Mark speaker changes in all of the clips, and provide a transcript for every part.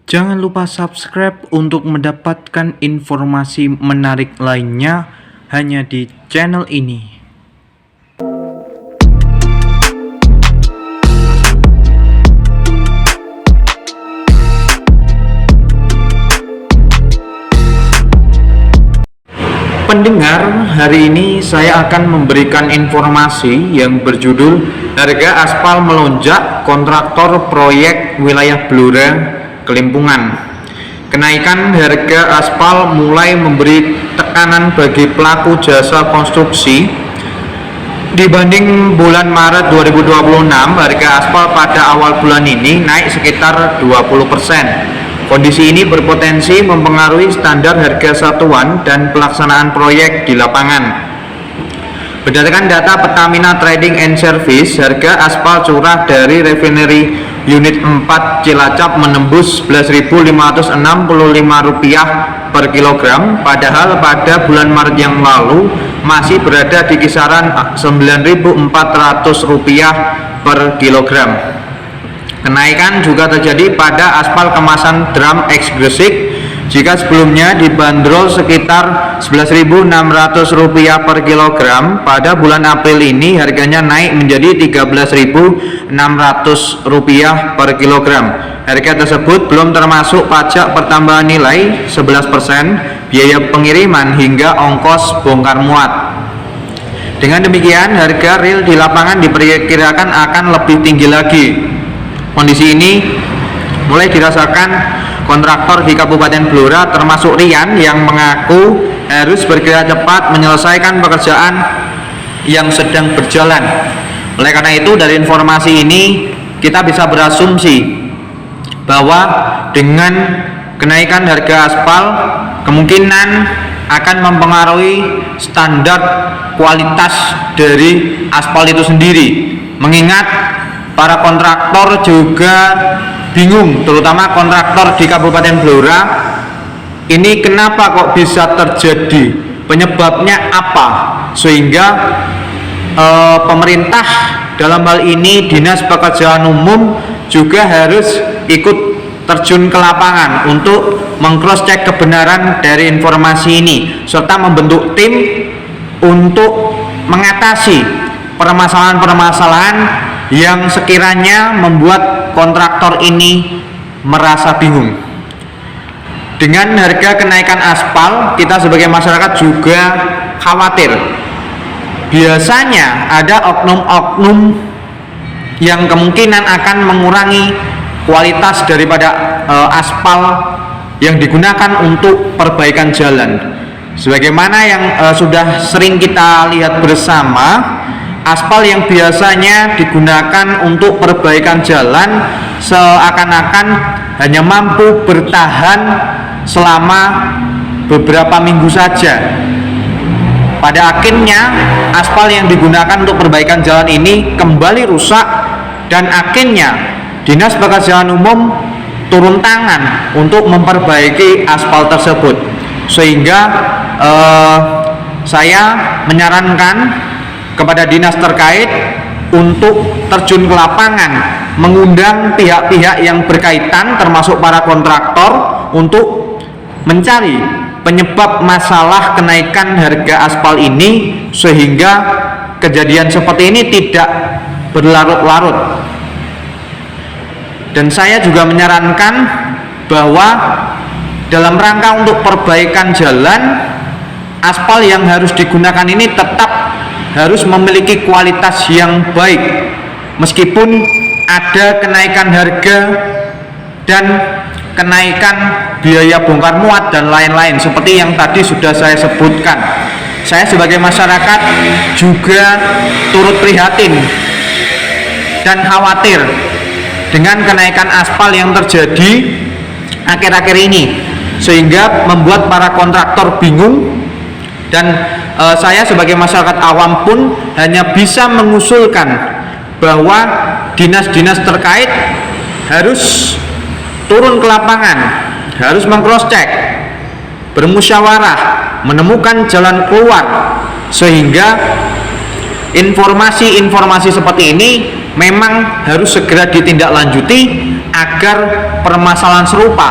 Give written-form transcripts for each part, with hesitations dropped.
Speaker 1: Jangan lupa subscribe untuk mendapatkan informasi menarik lainnya hanya di channel ini. Pendengar, hari ini saya akan memberikan informasi yang berjudul Harga Aspal Melonjak, Kontraktor Proyek Wilayah Blora Kelimpungan. Kenaikan harga aspal mulai memberi tekanan bagi pelaku jasa konstruksi. Dibanding bulan Maret 2026, harga aspal pada awal bulan ini naik sekitar 20%. Kondisi ini berpotensi mempengaruhi standar harga satuan dan pelaksanaan proyek di lapangan. Berdasarkan data Pertamina Trading and Service, harga aspal curah dari refinery Unit 4 Cilacap menembus Rp11.565 per kilogram, padahal pada bulan Maret yang lalu masih berada di kisaran Rp9.400 per kilogram. Kenaikan juga terjadi pada aspal kemasan drum X Gresik. Jika sebelumnya dibanderol sekitar Rp11.600 per kilogram, pada bulan April ini harganya naik menjadi Rp13.600 per kilogram. Harga tersebut belum termasuk pajak pertambahan nilai 11%, biaya pengiriman hingga ongkos bongkar muat. Dengan demikian, harga real di lapangan diperkirakan akan lebih tinggi lagi. Kondisi ini mulai dirasakan kontraktor di Kabupaten Blora termasuk Rian yang mengaku harus bergerak cepat menyelesaikan pekerjaan yang sedang berjalan. Oleh karena itu, dari informasi ini kita bisa berasumsi bahwa dengan kenaikan harga aspal kemungkinan akan mempengaruhi standar kualitas dari aspal itu sendiri. Mengingat para kontraktor juga bingung, terutama kontraktor di Kabupaten Blora. Ini kenapa kok bisa terjadi? Penyebabnya apa? Sehingga pemerintah dalam hal ini Dinas Pekerjaan Umum juga harus ikut terjun ke lapangan untuk meng-cross check kebenaran dari informasi ini, serta membentuk tim untuk mengatasi permasalahan-permasalahan yang sekiranya membuat kontraktor ini merasa bingung. Dengan harga kenaikan aspal, kita sebagai masyarakat juga khawatir. Biasanya ada oknum-oknum yang kemungkinan akan mengurangi kualitas daripada aspal yang digunakan untuk perbaikan jalan. Sebagaimana yang sudah sering kita lihat bersama, aspal yang biasanya digunakan untuk perbaikan jalan seakan-akan hanya mampu bertahan selama beberapa minggu saja. Pada akhirnya aspal yang digunakan untuk perbaikan jalan ini kembali rusak, dan akhirnya Dinas Pekerjaan Umum turun tangan untuk memperbaiki aspal tersebut. Sehingga saya menyarankan kepada dinas terkait untuk terjun ke lapangan, mengundang pihak-pihak yang berkaitan termasuk para kontraktor untuk mencari penyebab masalah kenaikan harga aspal ini, sehingga kejadian seperti ini tidak berlarut-larut. Dan saya juga menyarankan bahwa dalam rangka untuk perbaikan jalan, aspal yang harus digunakan ini tetap harus memiliki kualitas yang baik, meskipun ada kenaikan harga dan kenaikan biaya bongkar muat dan lain-lain seperti yang tadi sudah saya sebutkan. Saya sebagai masyarakat juga turut prihatin dan khawatir dengan kenaikan aspal yang terjadi akhir-akhir ini, sehingga membuat para kontraktor bingung. Dan saya sebagai masyarakat awam pun hanya bisa mengusulkan bahwa dinas-dinas terkait harus turun ke lapangan, harus meng-cross check, bermusyawarah, menemukan jalan keluar, sehingga informasi-informasi seperti ini memang harus segera ditindaklanjuti agar permasalahan serupa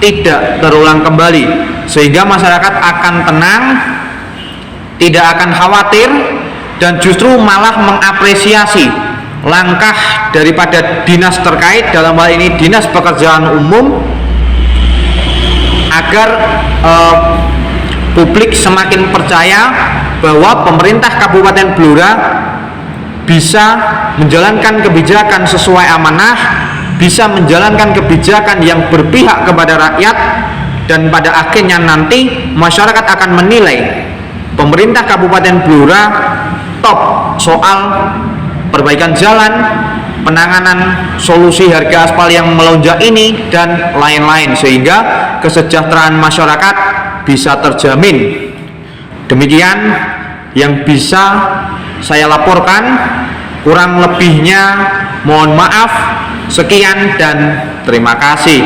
Speaker 1: tidak terulang kembali, sehingga masyarakat akan tenang, tidak akan khawatir, dan justru malah mengapresiasi langkah daripada dinas terkait, dalam hal ini Dinas Pekerjaan Umum, agar publik semakin percaya bahwa pemerintah Kabupaten Blora bisa menjalankan kebijakan sesuai amanah, bisa menjalankan kebijakan yang berpihak kepada rakyat, dan pada akhirnya nanti masyarakat akan menilai pemerintah Kabupaten Blora top soal perbaikan jalan, penanganan solusi harga aspal yang melonjak ini, dan lain-lain, sehingga kesejahteraan masyarakat bisa terjamin. Demikian yang bisa saya laporkan, kurang lebihnya mohon maaf. Sekian dan terima kasih.